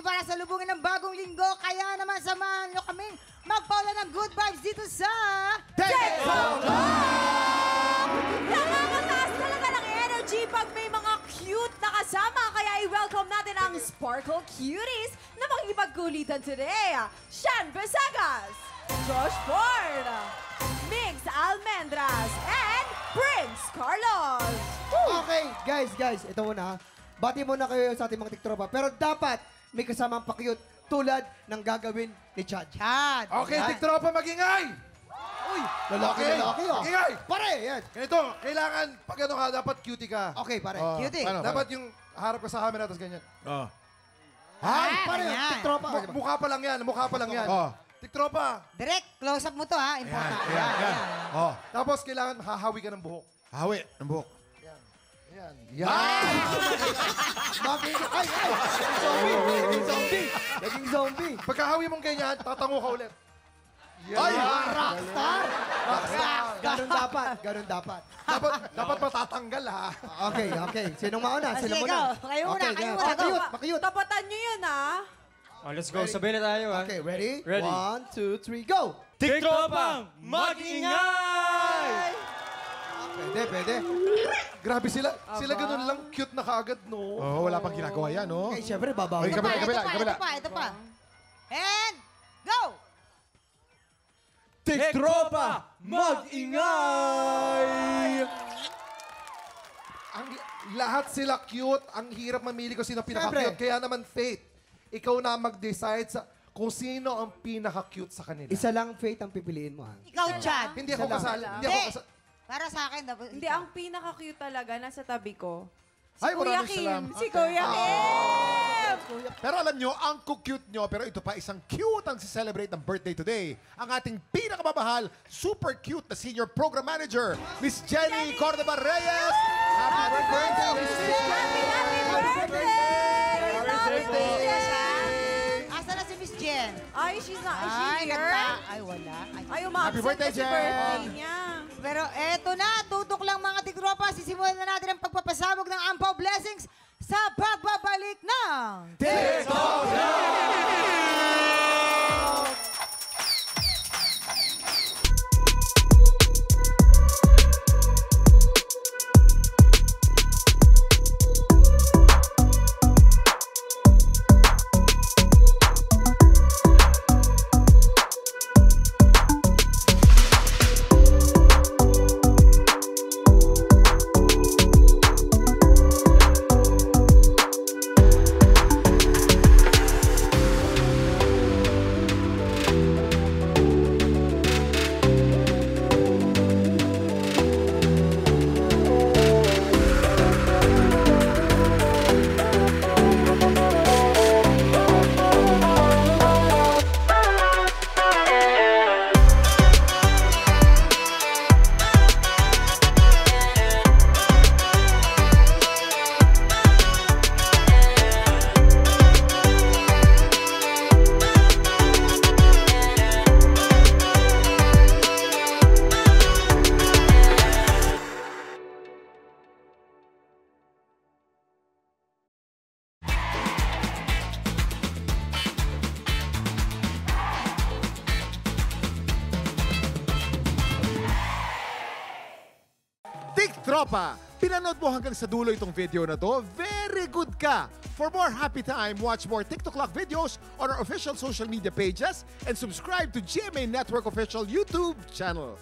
para sa lubungin ng bagong linggo. Kaya naman samahan nyo kaming magpaula ng good vibes dito sa... TikTok! Nakakataas talaga ng energy pag may mga cute na kasama. Kaya i-welcome natin ang Sparkle Cuties na makikipagkulitan today. Shan Besagas, Josh Ford, Mix Almendras, and Prince Carlos. Okay, guys, ito muna. Bati muna kayo sa ating mga tiktropa. Pero dapat may kasamang pa-cute tulad ng gagawin ni Chad. Chad. Okay, tiktropa, mag-ingay! Uy, lalaki oh. Ingay! Pare, yan. Ganito, kailangan, pag ano ka, dapat cutie ka. Okay, pare. Cutie. Dapat yung harap ka sa camera, tapos ganyan. Ay, pare, ayan. tiktropa. Mukha pa lang yan, mukha pa lang yan. Tiktropa. Direct, close up mo to ha. Important. Yan. Tapos kailangan hahawi ka ng buhok. Hawi ng buhok. Yan. Ay! Naging zombie. Pagkahawi mong ganyan, tatango ka ulit. Yan. Ay, rockstar! Ganun dapat. Dapat matatanggal ha. Okay. Sinong mauna? Sige, Sino go. muna? Kayo muna, kayo muna. Go. Makiyot. Tapatan nyo yun, Oh, let's go. Sabay na tayo, ha? Okay, ready? Ready. 1, 2, 3, go! TikTokang mag-ingay! Pwede. Grabe sila. Sila ganun lang, cute na kaagad, no? Oh, wala pang ginagawa yan, no? Okay, syempre, babawi. Okay, kabila. Ito pa. And, go! TikTropa mag-ingay! Lahat sila cute. Ang hirap mamili kung sino pinaka-cute. Siyempre. Kaya naman, Faith, ikaw na mag-decide sa kung sino ang pinaka-cute sa kanila. Isa lang fate ang pipiliin mo, ha? Ikaw, Chad. Hindi ako kasali. Para sa akin, dapat... Hindi, ang pinaka-cute talaga nasa tabi ko. Ay, Kuya maraming Kim. salamat. Si Kuya Kim. Pero alam nyo, ang cute nyo, pero ito pa isang cute ang si-celebrate ng birthday today. Ang ating pinakamamahal, super cute na senior program manager, Miss Jenny Cordova Reyes. Happy birthday, Miss Jenny! Happy birthday! Asa na si Miss Jen? Ay, she's not. Is she Ay, here? kanta. Ay, wala. Ay, umabsent Happy birthday, kasi Jen. birthday niya. Pero eto na, tutok lang mga tikropa. Sisimulan na natin ang pagpapasabog ng Ampaw Blessings sa pagbabalik ng... Tropa, pinanood mo hanggang sa dulo itong video na to? Very good ka! For more happy time, watch more TikTok Clock videos on our official social media pages and subscribe to GMA Network official YouTube channel.